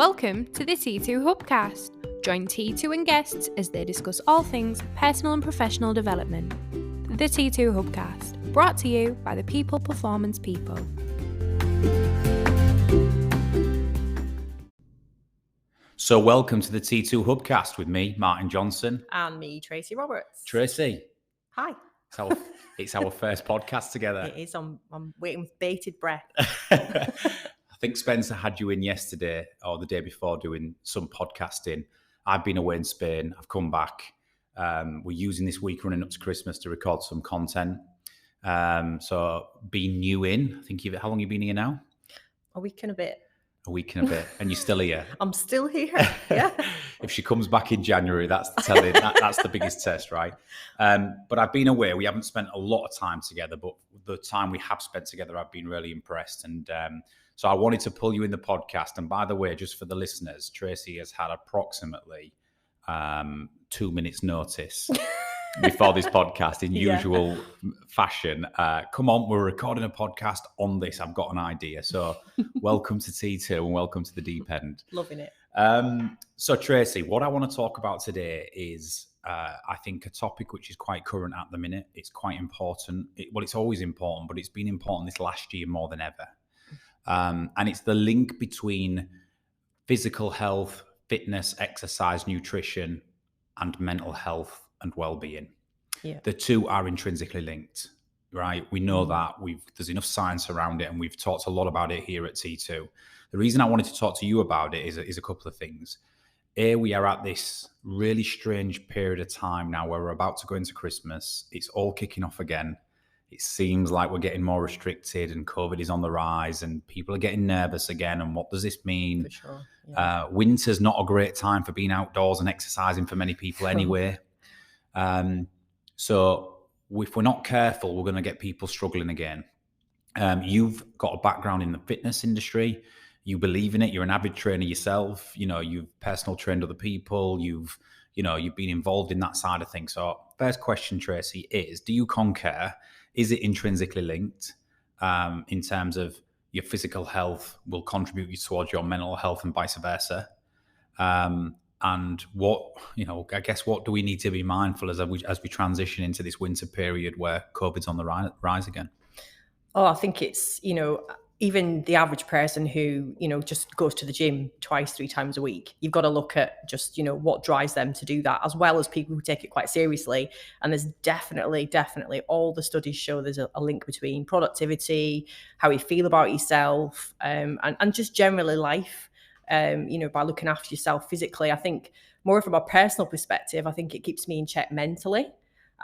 Welcome to the T2 Hubcast. Join T2 and guests as they discuss all things personal and professional development. The T2 Hubcast, brought to you by the People Performance People. So welcome to the T2 Hubcast with me, Martin Johnson. And me, Tracy Roberts. Tracy. Hi. It's our first podcast together. It is. I'm waiting with bated breath. I think Spencer had you in yesterday or the day before doing some podcasting. I've been away in Spain. I've come back. We're using this week running up to Christmas to record some content. So being new in, I think how long have you been here now? A week and a bit. A week and a bit. And you're still here? I'm still here, yeah. If she comes back in January, that's the biggest test, right? But I've been away. We haven't spent a lot of time together, but the time we have spent together, I've been really impressed. And so I wanted to pull you in the podcast. And by the way, just for the listeners, Tracy has had approximately 2 minutes notice before this podcast in usual fashion. Come on, we're recording a podcast on this. I've got an idea. So welcome to T2 and welcome to the deep end. Loving it. So Tracy, what I want to talk about today is, I think, a topic which is quite current at the minute. It's quite important. It's always important, but it's been important this last year more than ever. And it's the link between physical health, fitness, exercise, nutrition, and mental health and well-being. Yeah. The two are intrinsically linked, right? We know that there's enough science around it, and we've talked a lot about it here at T2. The reason I wanted to talk to you about it is a couple of things. We are at this really strange period of time now where we're about to go into Christmas. It's all kicking off again. It seems like we're getting more restricted and COVID is on the rise and people are getting nervous again. And what does this mean? For sure. Yeah. Winter's not a great time for being outdoors and exercising for many people anyway. So if we're not careful, we're going to get people struggling again. You've got a background in the fitness industry. You believe in it. You're an avid trainer yourself. You know, you've personal trained other people. You've been involved in that side of things. So first question, Tracy, is do you concur? Is it intrinsically linked in terms of your physical health will contribute you towards your mental health and vice versa? And what do we need to be mindful as we transition into this winter period where COVID's on the rise again? Oh, I think it's, even the average person who, just goes to the gym 2-3 times a week, you've got to look at just, what drives them to do that, as well as people who take it quite seriously. And there's definitely all the studies show there's a link between productivity, how you feel about yourself, and just generally life, by looking after yourself physically. I think more from a personal perspective, I think it keeps me in check mentally.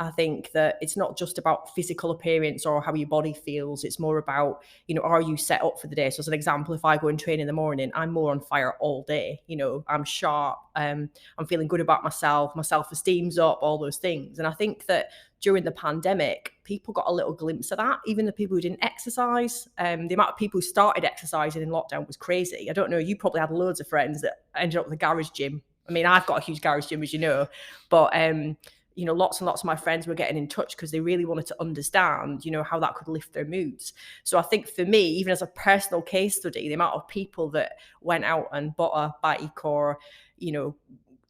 I think that it's not just about physical appearance or how your body feels. It's more about, are you set up for the day? So as an example, if I go and train in the morning, I'm more on fire all day. I'm sharp. I'm feeling good about myself. My self-esteem's up, all those things. And I think that during the pandemic, people got a little glimpse of that. Even the people who didn't exercise, the amount of people who started exercising in lockdown was crazy. I don't know. You probably had loads of friends that ended up with a garage gym. I mean, I've got a huge garage gym, as you know, but lots and lots of my friends were getting in touch because they really wanted to understand, how that could lift their moods. So I think for me, even as a personal case study, the amount of people that went out and bought a bike or,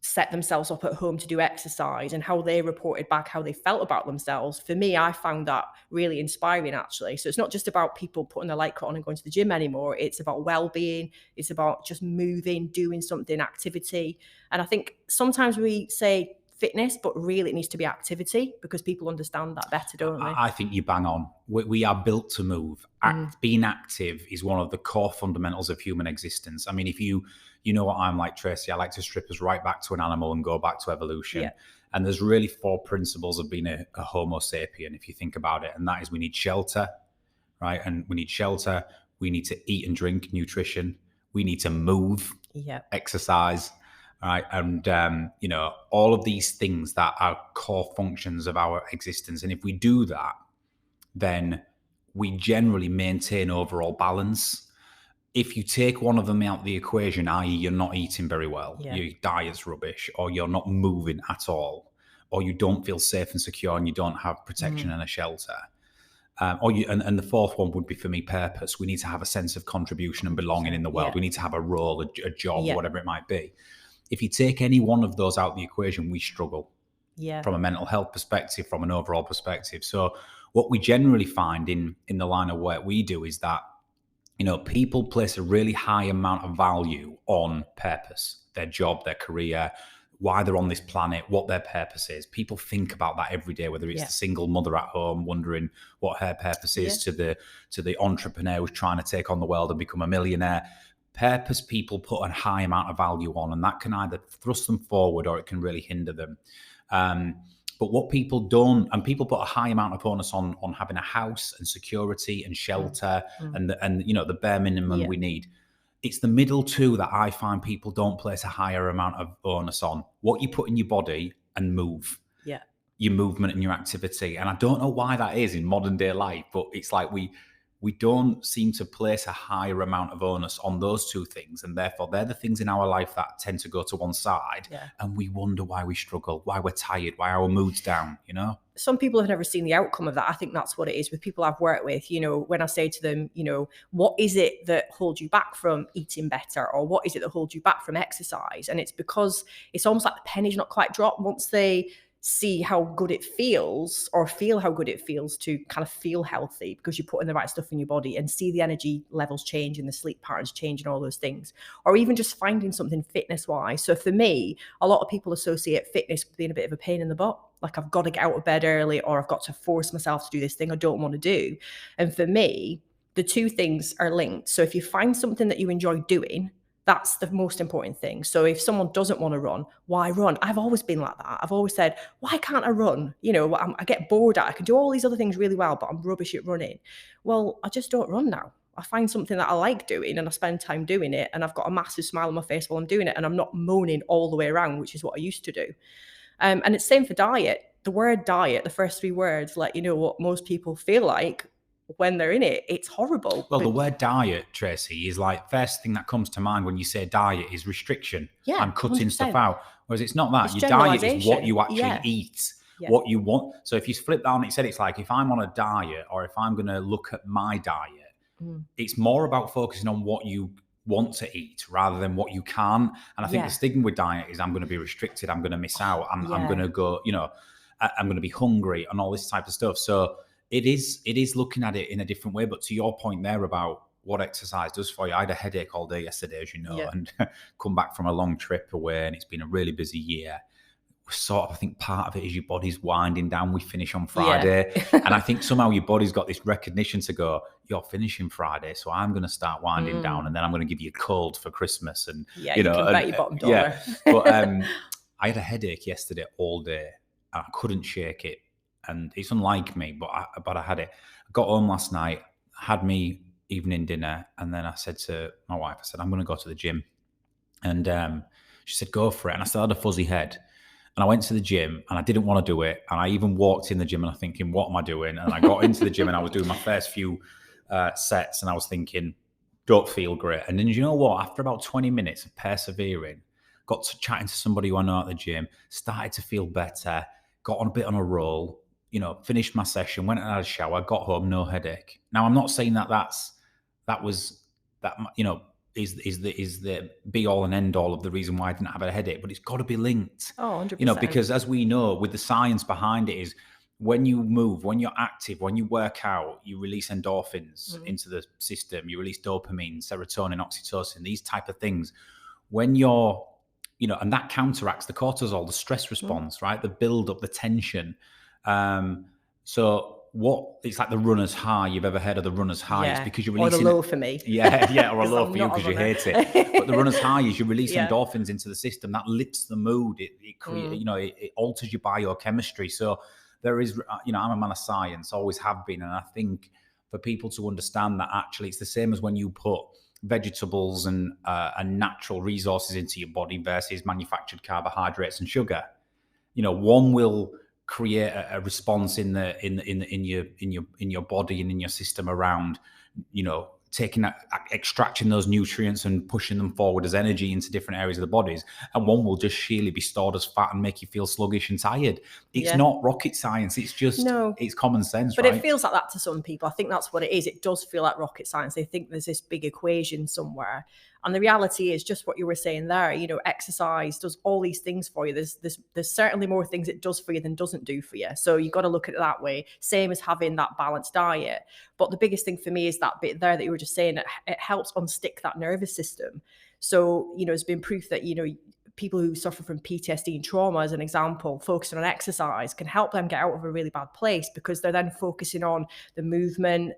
set themselves up at home to do exercise and how they reported back how they felt about themselves, for me, I found that really inspiring, actually. So it's not just about people putting their light coat on and going to the gym anymore. It's about well-being. It's about just moving, doing something, activity. And I think sometimes we say fitness, but really it needs to be activity because people understand that better, don't they? I think you bang on. We are built to move. Being active is one of the core fundamentals of human existence. I mean, if you know what I'm like, Tracy, I like to strip us right back to an animal and go back to evolution. Yeah. And there's really 4 principles of being a Homo sapien, if you think about it. And that is we need shelter, right? And we need shelter. We need to eat and drink, nutrition. We need to move, exercise. Right. And, all of these things that are core functions of our existence. And if we do that, then we generally maintain overall balance. If you take one of them out of the equation, i.e. you're not eating very well, your diet's rubbish, or you're not moving at all, or you don't feel safe and secure and you don't have protection and a shelter, And the fourth one would be for me purpose. We need to have a sense of contribution and belonging in the world. We need to have a role, a job, whatever it might be. If you take any one of those out of the equation, we struggle from a mental health perspective, from an overall perspective. So what we generally find in the line of work we do is that, people place a really high amount of value on purpose, their job, their career, why they're on this planet, what their purpose is. People think about that every day, whether it's the single mother at home wondering what her purpose is, to the entrepreneur who's trying to take on the world and become a millionaire. Purpose people put a high amount of value on, and that can either thrust them forward or it can really hinder them. But what people don't, and people put a high amount of onus on having a house and security and shelter and the bare minimum we need. It's the middle two that I find people don't place a higher amount of onus on. What you put in your body and move. Yeah. Your movement and your activity. And I don't know why that is in modern day life, but it's like we don't seem to place a higher amount of onus on those two things. And therefore, they're the things in our life that tend to go to one side. Yeah. And we wonder why we struggle, why we're tired, why our mood's down, Some people have never seen the outcome of that. I think that's what it is with people I've worked with. When I say to them, what is it that holds you back from eating better? Or what is it that holds you back from exercise? And it's because it's almost like the penny's not quite dropped. Once they see how good it feels or feel how good it feels to kind of feel healthy because you're putting the right stuff in your body, and see the energy levels change and the sleep patterns change and all those things, or even just finding something fitness wise. So for me, a lot of people associate fitness with being a bit of a pain in the butt. Like, I've got to get out of bed early, or I've got to force myself to do this thing I don't want to do. And for me, the two things are linked. So if you find something that you enjoy doing, that's the most important thing. So if someone doesn't want to run, why run? I've always been like that. I've always said, why can't I run? I get bored at it. I can do all these other things really well, but I'm rubbish at running. Well, I just don't run now. I find something that I like doing and I spend time doing it, and I've got a massive smile on my face while I'm doing it, and I'm not moaning all the way around, which is what I used to do. And it's same for diet. The word diet, the first three words, let you know what most people feel like when they're in it. It's horrible. Well, the word diet, Tracy, is like, first thing that comes to mind when you say diet is restriction. Yeah, I'm cutting 100%. Stuff out. Whereas it's not that. It's your diet is what you actually eat, what you want. So if you flip that on, it's like, if I'm on a diet, or if I'm going to look at my diet, it's more about focusing on what you want to eat rather than what you can. And I think the stigma with diet is, I'm going to be restricted, I'm going to miss out, I'm going to go, I'm going to be hungry and all this type of stuff. So it is looking at it in a different way. But to your point there about what exercise does for you, I had a headache all day yesterday, as you know, and come back from a long trip away, and it's been a really busy year. I think part of it is your body's winding down. We finish on Friday. And I think somehow your body's got this recognition to go, you're finishing Friday, so I'm going to start winding down, and then I'm going to give you a cold for Christmas. And you can bet your bottom dollar. Yeah. But I had a headache yesterday all day, and I couldn't shake it. And it's unlike me, but I had it. I got home last night, had me evening dinner, and then I said to my wife, I'm going to go to the gym. And she said, go for it. And I still had a fuzzy head. And I went to the gym, and I didn't want to do it. And I even walked in the gym, and I'm thinking, what am I doing? And I got into the gym, and I was doing my first few sets, and I was thinking, don't feel great. And then, you know what? After about 20 minutes of persevering, got to chatting to somebody who I know at the gym, started to feel better, got on a bit on a roll, finished my session, went and had a shower, got home, no headache. Now, I'm not saying that is the be all and end all of the reason why I didn't have a headache, but it's got to be linked. Oh, 100%. Because as we know, with the science behind it, is when you move, when you're active, when you work out, you release endorphins into the system, you release dopamine, serotonin, oxytocin, these type of things. When you're, and that counteracts the cortisol, the stress response, right? The build up, the tension. So it's like the runner's high. You've ever heard of the runner's high? It's because you're releasing, or the low for me. Or a low for you because you hate it. But the runner's high is you release endorphins into the system that lifts the mood. It creates, it alters your biochemistry. So there is, I'm a man of science, always have been, and I think for people to understand that actually it's the same as when you put vegetables and natural resources into your body versus manufactured carbohydrates and sugar. One will create a response in your body and in your system around extracting those nutrients and pushing them forward as energy into different areas of the bodies, and one will just sheerly be stored as fat and make you feel sluggish and tired. It's not rocket science. It's just it's common sense, but right? It feels like that to some people. I think that's what it is. It does feel like rocket science. They think there's this big equation somewhere. And the reality is just what you were saying there. Exercise does all these things for you. There's certainly more things it does for you than doesn't do for you. So you've got to look at it that way. Same as having that balanced diet. But the biggest thing for me is that bit there that you were just saying. It helps unstick that nervous system. So, there's been proof that, people who suffer from PTSD and trauma, as an example, focusing on exercise can help them get out of a really bad place because they're then focusing on the movement.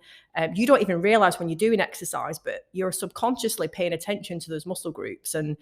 You don't even realize when you're doing exercise, but you're subconsciously paying attention to those muscle groups and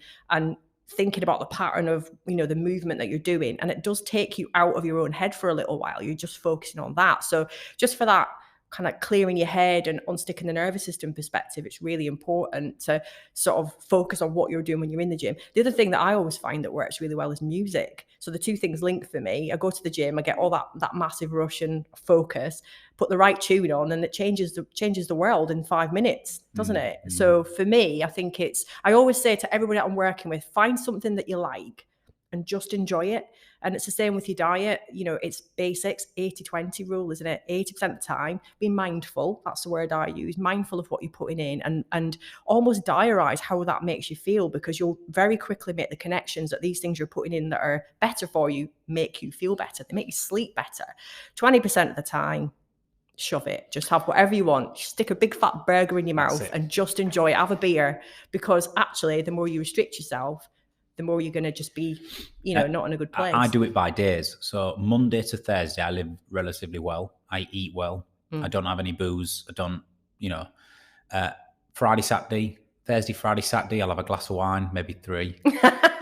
thinking about the pattern of, the movement that you're doing. And it does take you out of your own head for a little while. You're just focusing on that. So just for that kind of clearing your head and unsticking the nervous system perspective, it's really important to sort of focus on what you're doing when you're in the gym. The other thing that I always find that works really well is music. So the two things link for me. I go to the gym, I get all that massive rush and focus, put the right tune on, and it changes the world in 5 minutes, doesn't it? So for me, I think I always say to everybody that I'm working with, find something that you like and just enjoy it. And it's the same with your diet. It's basics, 80-20 rule, isn't it? 80% of the time, be mindful. That's the word I use. Mindful of what you're putting in and almost diarize how that makes you feel, because you'll very quickly make the connections that these things you're putting in that are better for you make you feel better. They make you sleep better. 20% of the time, shove it. Just have whatever you want. Stick a big fat burger in your mouth and just enjoy it. Have a beer, because actually the more you restrict yourself, the more you're going to just be, not in a good place. I do it by days. So Monday to Thursday, I live relatively well. I eat well. I don't have any booze. I don't, Friday, Saturday, Friday, Saturday, I'll have a glass of wine, maybe 3.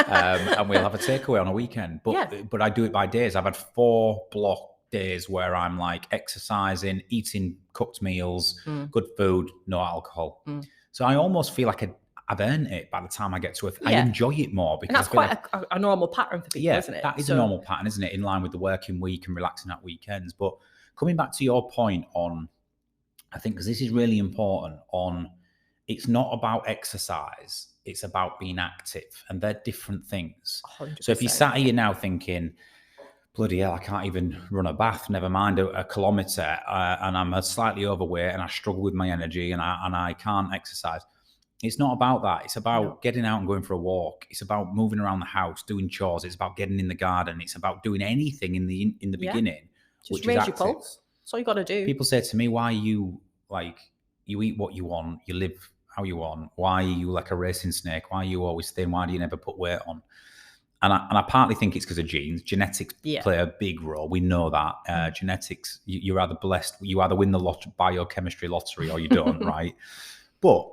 And we'll have a takeaway on a weekend. But I do it by days. I've had 4 block days where I'm like exercising, eating cooked meals, good food, no alcohol. So I almost feel like I've earned it by the time I get to it. I enjoy it more, because and that's quite a normal pattern for people, isn't it? That is a normal pattern, isn't it? In line with the working week and relaxing at weekends. But coming back to your point on, I think, because this is really important, it's not about exercise, it's about being active, and they're different things. 100%. So if you sat here now thinking, bloody hell, I can't even run a bath, never mind a kilometre, and I'm slightly overweight and I struggle with my energy and I can't exercise. It's not about that. It's about getting out and going for a walk. It's about moving around the house, doing chores. It's about getting in the garden. It's about doing anything in the beginning, just raise your pulse. That's all you got to do. People say to me, "Why you eat what you want, you live how you want. Why are you like a racing snake? Why are you always thin? Why do you never put weight on?" And I partly think it's because of genes. Genetics play a big role. We know that genetics. You're either blessed. You either win the biochemistry lottery or you don't, right? But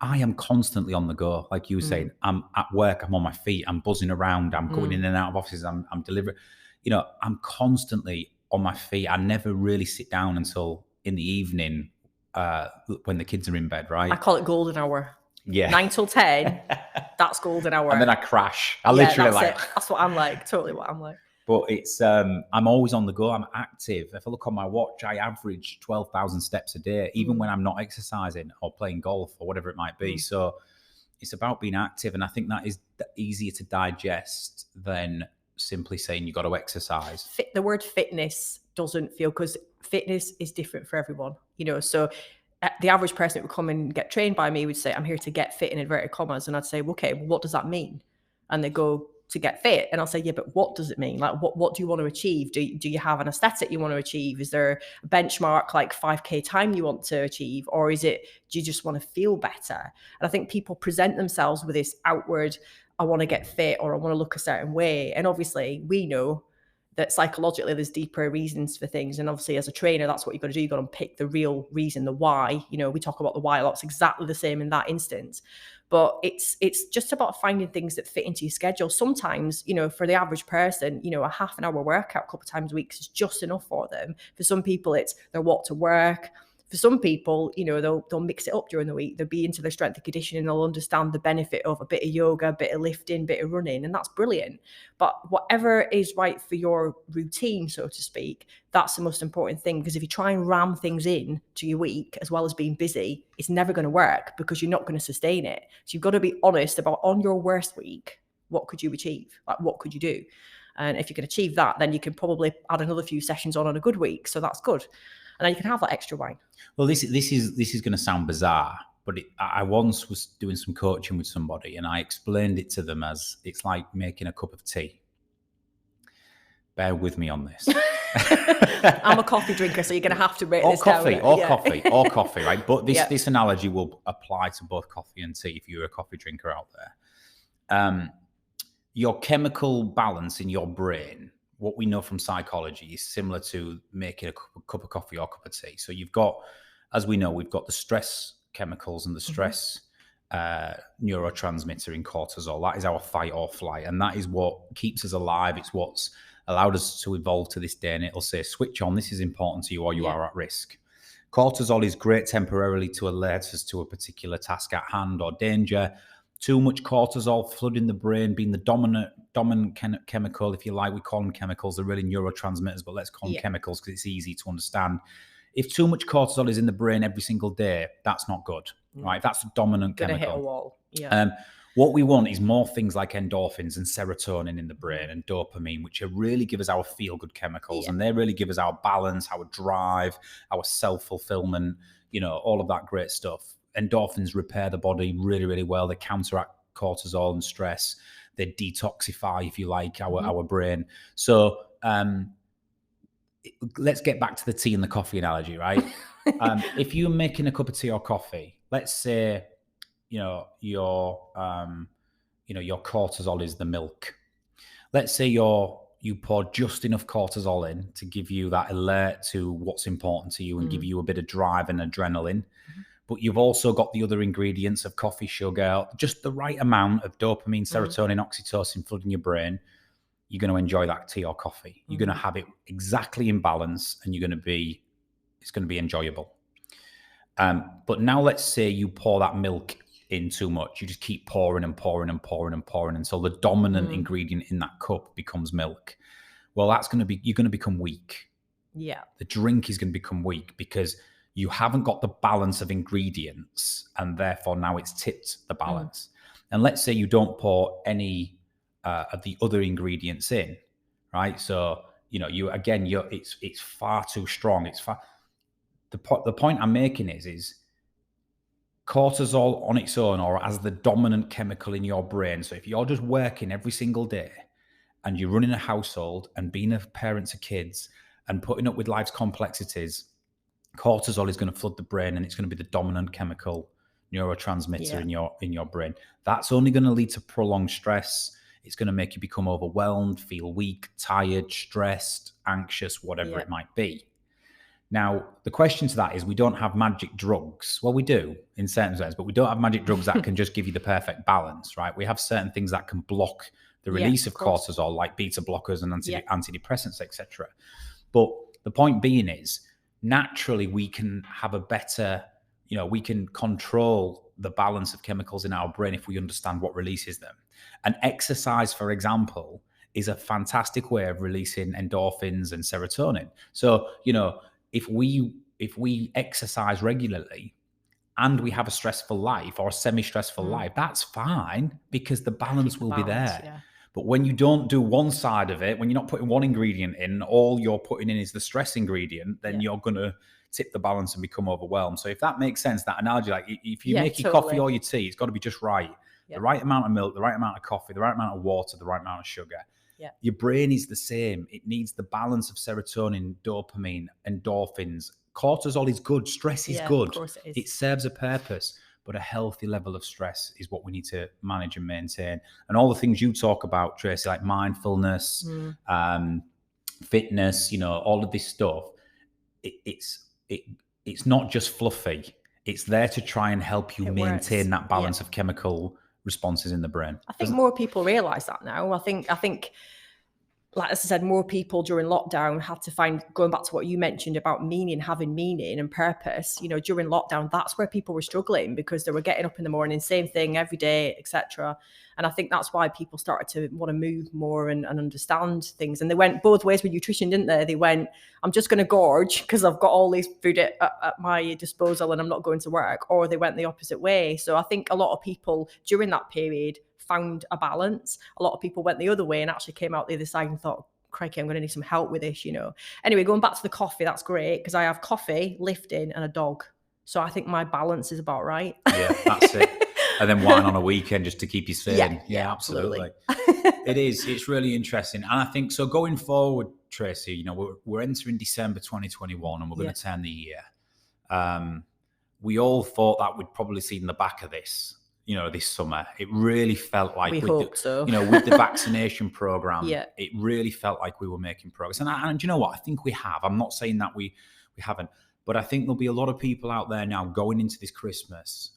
I am constantly on the go. Like you were saying, I'm at work, I'm on my feet, I'm buzzing around, I'm going in and out of offices, I'm delivering. I'm constantly on my feet. I never really sit down until in the evening when the kids are in bed, right? I call it golden hour. Yeah. 9 till 10, that's golden hour. And then I crash. That's what I'm like, totally what I'm like. But it's, I'm always on the go. I'm active. If I look on my watch, I average 12,000 steps a day, even when I'm not exercising or playing golf or whatever it might be. So it's about being active. And I think that is easier to digest than simply saying you got to exercise. The word fitness doesn't feel, because fitness is different for everyone, so the average person that would come and get trained by me would say, I'm here to get fit in inverted commas. And I'd say, well, okay, well, what does that mean? And they go, to get fit. And I'll say, yeah, but what does it mean? Like, what do you want to achieve? Do you have an aesthetic you want to achieve? Is there a benchmark like 5K time you want to achieve? Or do you just want to feel better? And I think people present themselves with this outward, I want to get fit, or I want to look a certain way. And obviously we know that psychologically there's deeper reasons for things. And obviously as a trainer, that's what you've got to do. You've got to pick the real reason, the why. We talk about the why a lot. It's exactly the same in that instance. But it's just about finding things that fit into your schedule. Sometimes, for the average person, a half an hour workout a couple of times a week is just enough for them. For some people, it's their walk to work. For some people, they'll mix it up during the week. They'll be into their strength and conditioning. They'll understand the benefit of a bit of yoga, a bit of lifting, a bit of running, and that's brilliant. But whatever is right for your routine, so to speak, that's the most important thing. Because if you try and ram things in to your week as well as being busy, it's never going to work because you're not going to sustain it. So you've got to be honest about, on your worst week, what could you achieve? Like, what could you do? And if you can achieve that, then you can probably add another few sessions on a good week. So that's good. And then you can have that extra wine. Well, this is going to sound bizarre, but I once was doing some coaching with somebody, and I explained it to them as it's like making a cup of tea. Bear with me on this. I'm a coffee drinker, so you're going to have to break this coffee, down. Or coffee, right? But this analogy will apply to both coffee and tea if you're a coffee drinker out there. Your chemical balance in your brain, what we know from psychology, is similar to making a cup of coffee or a cup of tea. So you've got, as we know, we've got the stress chemicals and the stress neurotransmitter in cortisol. That is our fight or flight. And that is what keeps us alive. It's what's allowed us to evolve to this day. And it'll say, switch on, this is important to you, or you are at risk. Cortisol is great temporarily to alert us to a particular task at hand or danger. Too much cortisol flooding the brain, being the dominant chemical, if you like. We call them chemicals. They're really neurotransmitters, but let's call them chemicals because it's easy to understand. If too much cortisol is in the brain every single day, that's not good, right? That's the dominant chemical. Hit a wall. Yeah. What we want is more things like endorphins and serotonin in the brain and dopamine, which really give us our feel-good chemicals, and they really give us our balance, our drive, our self-fulfillment, all of that great stuff. Endorphins repair the body really, really well. They counteract cortisol and stress. They detoxify, if you like, our brain. So let's get back to the tea and the coffee analogy, right? If you're making a cup of tea or coffee, let's say, your cortisol is the milk. Let's say you pour just enough cortisol in to give you that alert to what's important to you and give you a bit of drive and adrenaline. But you've also got the other ingredients of coffee, sugar, just the right amount of dopamine, serotonin, oxytocin flooding your brain. You're going to enjoy that tea or coffee. You're going to have it exactly in balance, and it's going to be enjoyable. But now let's say you pour that milk in too much. You just keep pouring and pouring and pouring and pouring until the dominant ingredient in that cup becomes milk. Well, you're going to become weak. Yeah. The drink is going to become weak because you haven't got the balance of ingredients, and therefore now it's tipped the balance. And let's say you don't pour any of the other ingredients in, right? So, it's far too strong. The point I'm making is cortisol on its own, or as the dominant chemical in your brain. So if you're just working every single day and you're running a household and being a parent to kids and putting up with life's complexities, cortisol is going to flood the brain, and it's going to be the dominant chemical neurotransmitter in your brain. That's only going to lead to prolonged stress. It's going to make you become overwhelmed, feel weak, tired, stressed, anxious, whatever it might be. Now, the question to that is, we don't have magic drugs. Well, we do in certain sense, but we don't have magic drugs that can just give you the perfect balance, right? We have certain things that can block the release of cortisol, like beta blockers and antidepressants, etc. But the point being is, naturally, we can have a better, we can control the balance of chemicals in our brain if we understand what releases them. And exercise, for example, is a fantastic way of releasing endorphins and serotonin. So, if we exercise regularly and we have a stressful life or a semi-stressful life, that's fine because the balance will be there. Yeah. But when you don't do one side of it, when you're not putting one ingredient in, all you're putting in is the stress ingredient, then you're going to tip the balance and become overwhelmed. So if that makes sense, that analogy, like if you make your coffee or your tea, it's got to be just right. Yeah. The right amount of milk, the right amount of coffee, the right amount of water, the right amount of sugar. Yeah. Your brain is the same. It needs the balance of serotonin, dopamine, endorphins. Cortisol is good. Stress is good. Of course it is. It serves a purpose. But a healthy level of stress is what we need to manage and maintain. And all the things you talk about, Tracy, like mindfulness, fitness, all of this stuff, it's not just fluffy. It's there to try and help you maintain that balance of chemical responses in the brain. I think more people realize that now. I think like as I said, more people during lockdown had to find, going back to what you mentioned about meaning, having meaning and purpose, you know, during lockdown, that's where people were struggling because they were getting up in the morning, same thing every day, etc. And I think that's why people started to want to move more and understand things. And they went both ways with nutrition, didn't they? They went, I'm just going to gorge because I've got all this food at my disposal and I'm not going to work. Or they went the opposite way. So I think a lot of people during that period found a balance. A lot of people went the other way and actually came out the other side and thought, crikey, I'm going to need some help with this, you know. Anyway, going back to the coffee, that's great because I have coffee, lifting and a dog. So I think my balance is about right. Yeah, that's it. And then wine on a weekend just to keep you sane. Yeah, absolutely. It is. It's really interesting. And I think, so going forward, Tracy, you know, we're entering December 2021 and we're going to turn the year. We all thought that we'd probably see in the back of this, you know, this summer. It really felt like, we hope so. You know, with the vaccination program, Yeah. it really felt like we were making progress. And you know what? I think we have. I'm not saying that we haven't, but I think there'll be a lot of people out there now going into this Christmas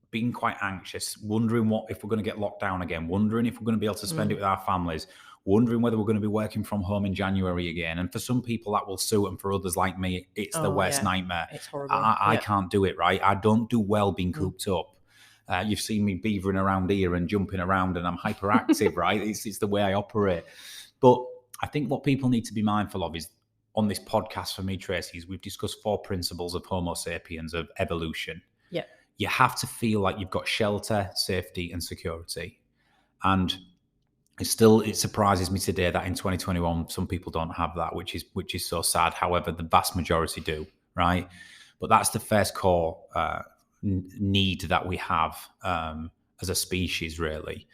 being quite anxious, wondering if we're going to get locked down again, wondering if we're going to be able to spend it with our families, wondering whether we're going to be working from home in January again. And for some people that will suit, and for others like me, it's the worst nightmare. It's horrible. I can't do it, right? I don't do well being cooped up. You've seen me beavering around here and jumping around and I'm hyperactive, right? It's the way I operate. But I think what people need to be mindful of is, on this podcast for me, Tracy, is we've discussed 4 principles of Homo sapiens, of evolution. Yeah. You have to feel like you've got shelter, safety, and security. And it surprises me today that in 2021, some people don't have that, which is so sad. However, the vast majority do, right? But that's the first core need that we have as a species, really.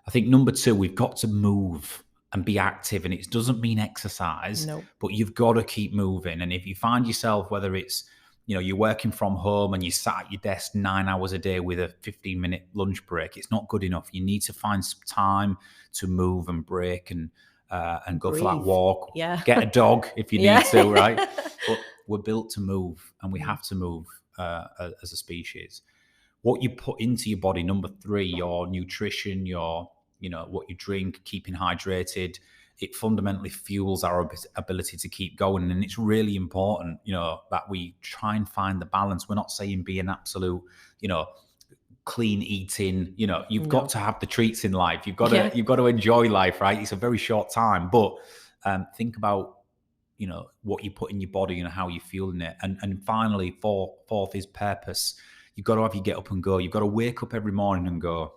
I think number 2, we've got to move and be active. And it doesn't mean exercise, but you've got to keep moving. And if you find yourself, whether it's, you know, you're working from home and you sat at your desk 9 hours a day with a 15-minute lunch break, it's not good enough. You need to find some time to move and break and go for that walk. Yeah. Get a dog if you need to, right? But we're built to move, and we have to move as a species. What you put into your body, number 3, your nutrition, what you drink, keeping hydrated, it fundamentally fuels our ability to keep going. And it's really important, you know, that we try and find the balance. We're not saying be an absolute, you know, clean eating, you know, you've got to have the treats in life. You've got to enjoy life, right? It's a very short time, but think about, you know, what you put in your body and how you're feeling it. And finally, fourth is purpose. You've got to have your get up and go. You've got to wake up every morning and go,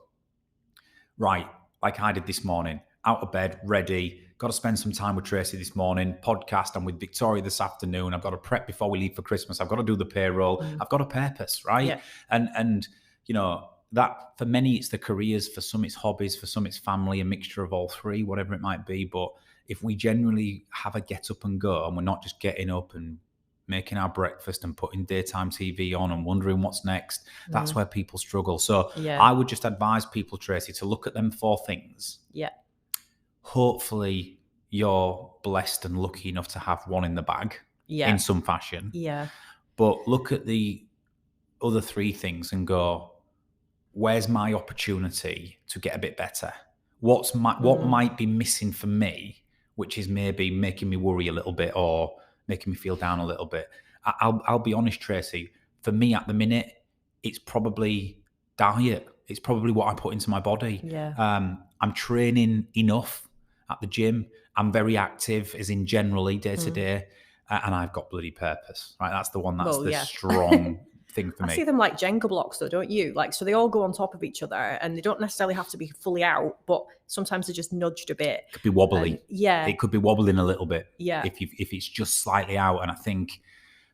right, like I did this morning, out of bed, ready, got to spend some time with Tracy this morning, podcast, I'm with Victoria this afternoon, I've got to prep before we leave for Christmas, I've got to do the payroll, I've got a purpose, right? Yeah. And you know, that for many it's the careers, for some it's hobbies, for some it's family, a mixture of all 3, whatever it might be. But if we genuinely have a get up and go, and we're not just getting up and making our breakfast and putting daytime TV on and wondering what's next, that's where people struggle. So I would just advise people, Tracy, to look at them 4 things. Yeah. Hopefully you're blessed and lucky enough to have one in the bag in some fashion. Yeah. But look at the other 3 things and go, where's my opportunity to get a bit better? What might be missing for me, which is maybe making me worry a little bit or making me feel down a little bit. I'll be honest, Tracy, for me at the minute, it's probably diet. It's probably what I put into my body. Yeah. I'm training enough at the gym. I'm very active, as in generally day to day, and I've got bloody purpose, right? That's the one that's strong thing for me. I see them like Jenga blocks though, don't you? Like, so they all go on top of each other and they don't necessarily have to be fully out, but sometimes they're just nudged a bit. It could be wobbly. It could be wobbling a little bit. Yeah. If it's just slightly out. And I think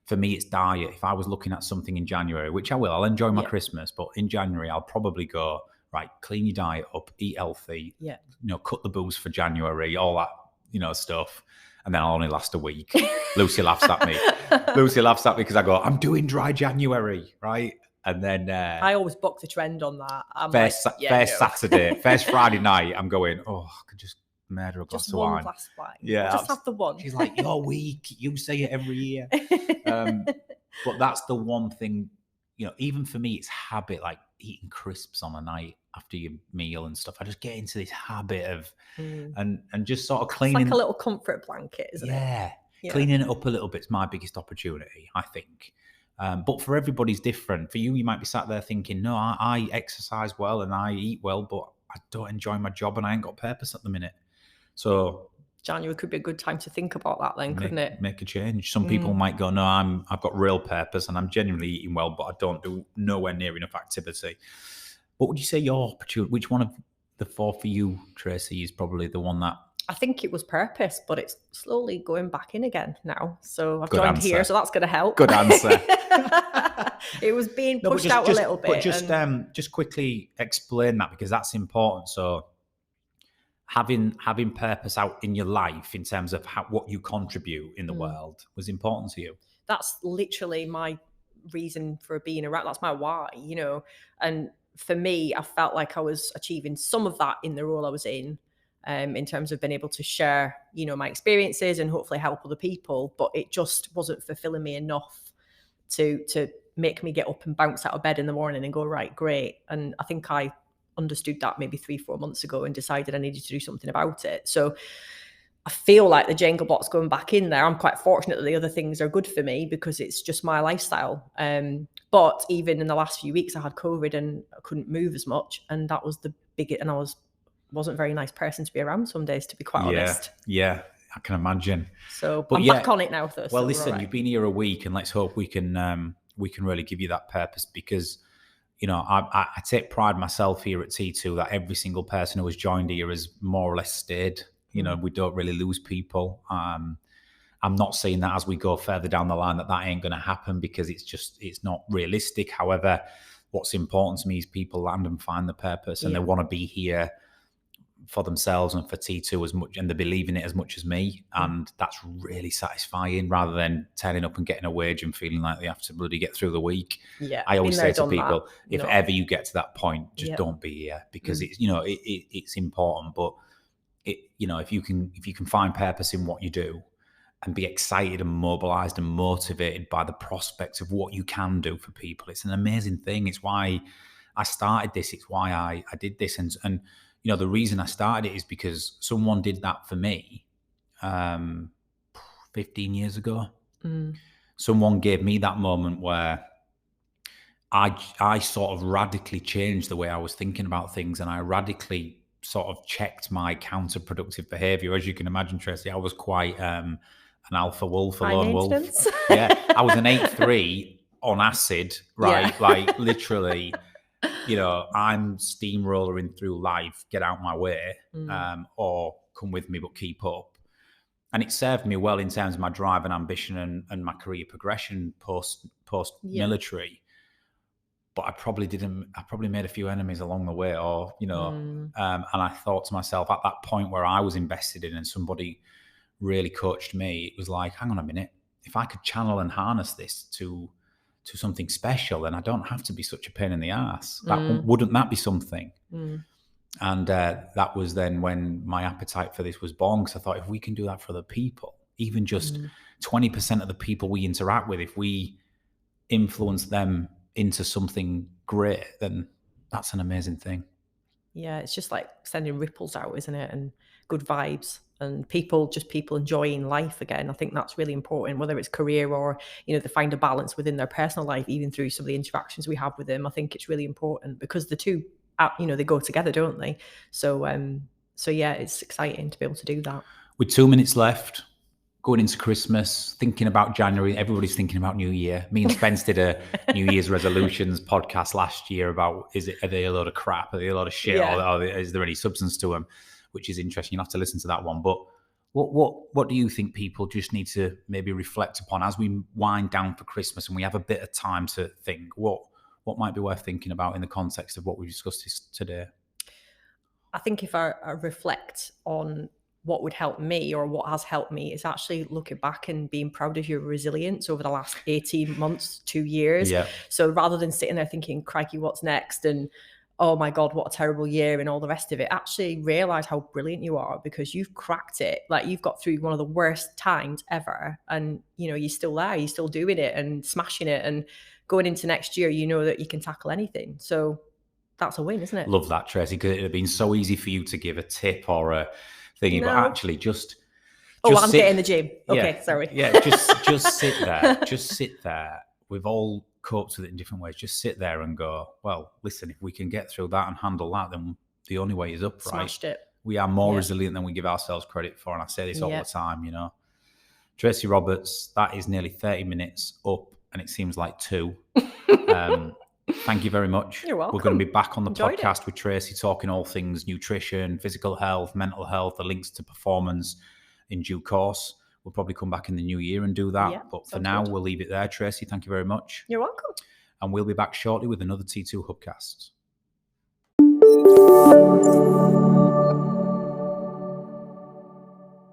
for me, it's diet. If I was looking at something in January, which I will, I'll enjoy my Christmas, but in January, I'll probably go, right, clean your diet up, eat healthy, you know, cut the booze for January, all that, you know, stuff. And then I'll only last a week. Lucy laughs at me. Lucy laughs at me because I go, I'm doing dry January, right? And then I always buck the trend on that. Saturday, first Friday night, I'm going, oh, I could just murder a glass of wine. Just one glass of wine. Yeah. Just have the one. She's like, you're weak. You say it every year. But that's the one thing, even for me, it's habit, like eating crisps on a night after your meal and stuff. I just get into this habit of, and just sort of cleaning. It's like a little comfort blanket, isn't it? Yeah. Cleaning it up a little bit is my biggest opportunity, I think. But for everybody's different. For you, you might be sat there thinking, no, I exercise well and I eat well, but I don't enjoy my job and I ain't got purpose at the minute. So January could be a good time to think about that then, couldn't it? Make a change. Some people might go, no, I've got real purpose and I'm genuinely eating well, but I don't do nowhere near enough activity. What would you say your opportunity, which one of the four for you, Tracy, is probably the one that... I think it was purpose, but it's slowly going back in again now. So I've joined here, so that's going to help. Good answer. It was being pushed out a little bit. But just quickly explain that, because that's important. So having purpose out in your life in terms of what you contribute in the world was important to you. That's literally my reason for being around. That's my why, And for me, I felt like I was achieving some of that in the role I was in terms of being able to share, my experiences and hopefully help other people. But it just wasn't fulfilling me enough to make me get up and bounce out of bed in the morning and go, right, great. And I think I understood that maybe 3-4 months ago and decided I needed to do something about it. So I feel like the Jenga block's going back in there. I'm quite fortunate that the other things are good for me because it's just my lifestyle. But even in the last few weeks, I had COVID and I couldn't move as much. And that was the biggest, and I wasn't a very nice person to be around some days, to be quite honest. Yeah, I can imagine. So I'm back on it now, though. Well, listen, right. You've been here a week, and let's hope we can really give you that purpose, because I take pride myself here at T2 that every single person who has joined here has more or less stayed. We don't really lose people. I'm not saying that as we go further down the line that ain't going to happen, because it's not realistic. However, what's important to me is people land and find the purpose, and they want to be here for themselves and for T2 as much, and they believe in it as much as me. And that's really satisfying, rather than turning up and getting a wage and feeling like they have to bloody get through the week. Yeah, I always say to people, if ever you get to that point, just don't be here, because it's it's important. But if you can find purpose in what you do and be excited and mobilized and motivated by the prospect of what you can do for people, it's an amazing thing. It's why I started this. It's why I did this. And the reason I started it is because someone did that for me 15 years ago. Someone gave me that moment where I sort of radically changed the way I was thinking about things, and I radically sort of checked my counterproductive behavior. As you can imagine, Tracy, I was quite an alpha wolf, a lone wolf. Yeah, I was an 8-3 on acid, right? Yeah. Like literally, I'm steamrolling through life, get out my way, or come with me, but keep up. And it served me well in terms of my drive and ambition and my career progression post military. But I probably made a few enemies along the way, or, and I thought to myself at that point where I was invested in and somebody really coached me, it was like, hang on a minute, if I could channel and harness this to something special, then I don't have to be such a pain in the ass. Wouldn't that be something? And that was then when my appetite for this was born, because I thought, if we can do that for other people, even just 20% of the people we interact with, if we influence them into something great, then that's an amazing thing. Yeah, it's just like sending ripples out, isn't it? And good vibes, and people enjoying life again. I think that's really important, whether it's career or, they find a balance within their personal life, even through some of the interactions we have with them. I think it's really important, because the two, they go together, don't they? So yeah, it's exciting to be able to do that. With 2 minutes left, going into Christmas, thinking about January, everybody's thinking about New Year. Me and Spence did a New Year's resolutions podcast last year about, are they a load of crap? Are they a lot of shit? Or is there any substance to them? Which is interesting. You'll have to listen to that one. But what do you think people just need to maybe reflect upon as we wind down for Christmas and we have a bit of time to think? What might be worth thinking about in the context of what we discussed today? I think if I reflect on what would help me, or what has helped me, is actually looking back and being proud of your resilience over the last 18 months, 2 years. Yeah. So rather than sitting there thinking, crikey, what's next? And oh my God, what a terrible year and all the rest of it, actually realize how brilliant you are, because you've cracked it. Like, you've got through one of the worst times ever, and you're still there, you're still doing it and smashing it. And going into next year, you know that you can tackle anything. So that's a win, isn't it? Love that, Tracy, because it would have been so easy for you to give a tip or a thingy, but actually just I'm getting in the gym. Okay, sorry. Yeah, just sit there. Just sit there. We've all coped with it in different ways. Just sit there and go, well, listen, if we can get through that and handle that, then the only way is up, right? Smashed it. We are more resilient than we give ourselves credit for. And I say this all the time, you know. Tracy Roberts, that is nearly 30 minutes up, and it seems like 2. Thank you very much. You're welcome. We're going to be back on the Enjoyed podcast with Tracy, talking all things nutrition, physical health, mental health, the links to performance in due course. We'll probably come back in the new year and do that. Yeah, but for now, we'll leave it there. Tracy, thank you very much. You're welcome. And we'll be back shortly with another T2 Hubcast.